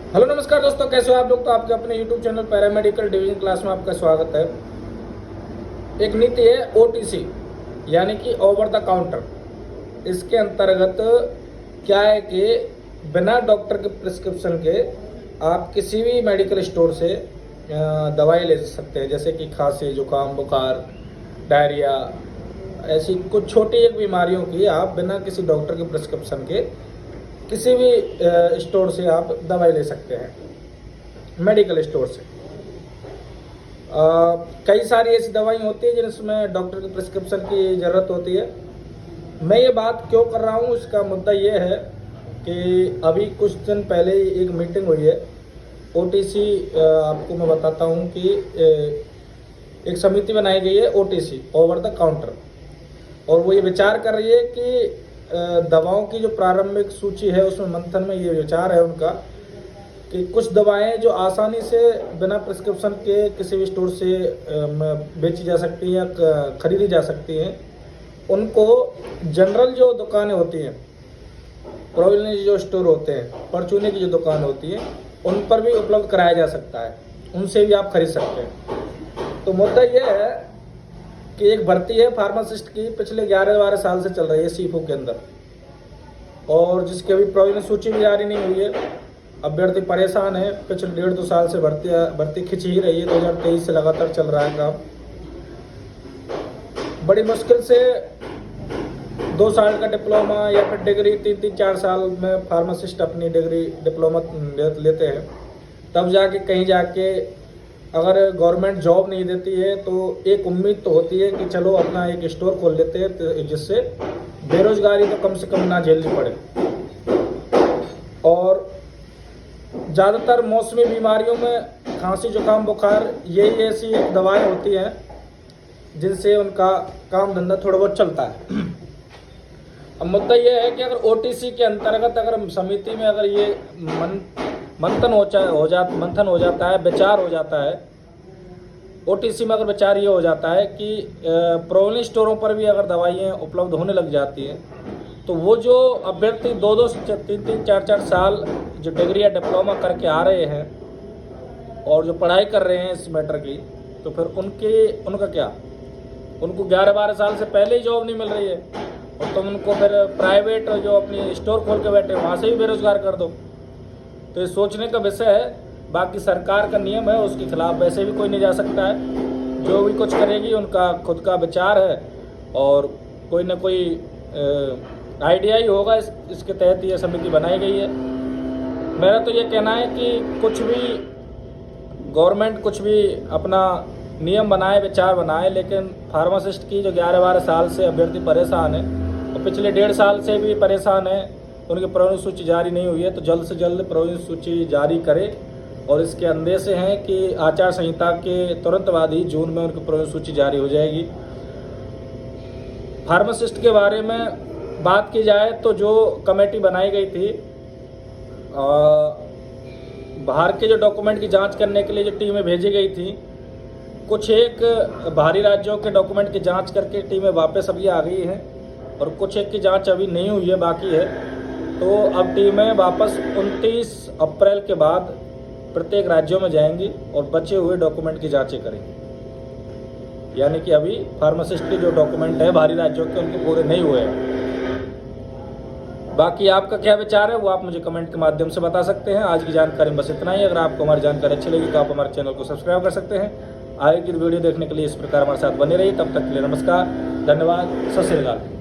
Hello नमस्कार दोस्तों, कैसे हो आप लोग। तो आपके अपने YouTube channel paramedical division class में आपका स्वागत है। एक नीति है ओटीसी यानी कि ओवर द काउंटर। इसके अंतर्गत क्या है कि बिना डॉक्टर के प्रिस्क्रिप्शन के आप किसी भी मेडिकल स्टोर से दवाई ले सकते हैं, जैसे कि खांसी, जुकाम, बुखार, डायरिया, ऐसी कुछ छोटी एक बीमारियों की आप बिना किसी डॉक्टर के प्रिस्क्रिप्शन के किसी भी स्टोर से आप दवाई ले सकते हैं, मेडिकल स्टोर से। कई सारी ऐसी दवाई होती है जिनमें डॉक्टर की प्रिस्क्रिप्शन की ज़रूरत होती है। मैं ये बात क्यों कर रहा हूँ, इसका मुद्दा ये है कि अभी कुछ दिन पहले ही एक मीटिंग हुई है ओटीसी। आपको मैं बताता हूँ कि एक समिति बनाई गई है ओटीसी, ओवर द काउंटर, और वो ये विचार कर रही है कि दवाओं की जो प्रारंभिक सूची है उसमें मंथन में ये विचार है उनका कि कुछ दवाएं जो आसानी से बिना प्रिस्क्रिप्शन के किसी भी स्टोर से बेची जा सकती हैं या खरीदी जा सकती हैं, उनको जनरल जो दुकानें होती हैं, प्रोविजनल जो स्टोर होते हैं, परचूने की जो दुकान होती है, उन पर भी उपलब्ध कराया जा सकता है, उनसे भी आप खरीद सकते हैं। तो मुद्दा यह है कि एक भर्ती है फार्मासिस्ट की, पिछले 11-12 साल से चल रही है सीफो के अंदर, और जिसकी अभी प्रोविजनल सूची भी जारी नहीं हुई है। अभ्यर्थी परेशान है, पिछले 1.5-2 साल से भर्ती खिंच ही रही है। 2023 से लगातार चल रहा है काम। बड़ी मुश्किल से 2 साल का डिप्लोमा या फिर डिग्री, 3-4 साल में फार्मासिस्ट अपनी डिग्री डिप्लोमा लेते हैं, तब जाके कहीं जाके अगर गवर्नमेंट जॉब नहीं देती है तो एक उम्मीद तो होती है कि चलो अपना एक स्टोर खोल लेते हैं, तो जिससे बेरोजगारी तो कम से कम ना झेलनी पड़े। और ज़्यादातर मौसमी बीमारियों में खांसी, जुकाम, बुखार, यही ऐसी दवाएं होती हैं जिनसे उनका काम धंधा थोड़ा बहुत चलता है। अब मुद्दा ये है कि अगर ओटीसी के अंतर्गत अगर समिति में अगर ये मंथन हो जाता है, विचार हो जाता है, ओटीसी में अगर विचार ये हो जाता है कि प्रोविजनल स्टोरों पर भी अगर दवाइयाँ उपलब्ध होने लग जाती हैं, तो वो जो अभ्यर्थी 2-2, 3-3, 4-4 साल जो डिग्री या डिप्लोमा करके आ रहे हैं और जो पढ़ाई कर रहे हैं इस मैटर की, तो फिर उनका क्या, उनको 11-12 साल से पहले ही जॉब नहीं मिल रही है, और तुम उनको फिर प्राइवेट जो अपनी स्टोर खोल के बैठे वहाँ से भी बेरोजगार कर दो। तो ये सोचने का विषय है। बाकी सरकार का नियम है, उसके खिलाफ वैसे भी कोई नहीं जा सकता है। जो भी कुछ करेगी उनका खुद का विचार है, और कोई ना कोई आइडिया ही होगा, इसके तहत ये समिति बनाई गई है। मेरा तो ये कहना है कि कुछ भी गवर्नमेंट कुछ भी अपना नियम बनाए, विचार बनाए, लेकिन फार्मासिस्ट की जो 11-12 साल से अभ्यर्थी परेशान है और पिछले 1.5 साल से भी परेशान है, उनकी प्रोविजनल सूची जारी नहीं हुई है, तो जल्द से जल्द प्रोविजनल सूची जारी करे। और इसके अंदेशे हैं कि आचार संहिता के तुरंत बाद ही जून में उनकी प्रोविजनल सूची जारी हो जाएगी। फार्मासिस्ट के बारे में बात की जाए तो जो कमेटी बनाई गई थी, बाहर के जो डॉक्यूमेंट की जांच करने के लिए जो टीमें भेजी गई थी, कुछ एक बाहरी राज्यों के डॉक्यूमेंट की जांच करके टीमें वापस अभी आ गई हैं, और कुछ एक की जांच अभी नहीं हुई है, बाकी है। तो अब टीमें वापस 29 अप्रैल के बाद प्रत्येक राज्यों में जाएंगी और बचे हुए डॉक्यूमेंट की जांचें करेंगी। यानी कि अभी फार्मासिस्ट के जो डॉक्यूमेंट है बाहरी राज्यों के, उनके पूरे नहीं हुए हैं। बाकी आपका क्या विचार है वो आप मुझे कमेंट के माध्यम से बता सकते हैं। आज की जानकारी में बस इतना ही। अगर आपको हमारी जानकारी अच्छी लगी तो आप हमारे चैनल को सब्सक्राइब कर सकते हैं। आगे की वीडियो देखने के लिए इस प्रकार हमारे साथ बने रहिए। तब तक के लिए नमस्कार, धन्यवाद, सत श्री अकाल।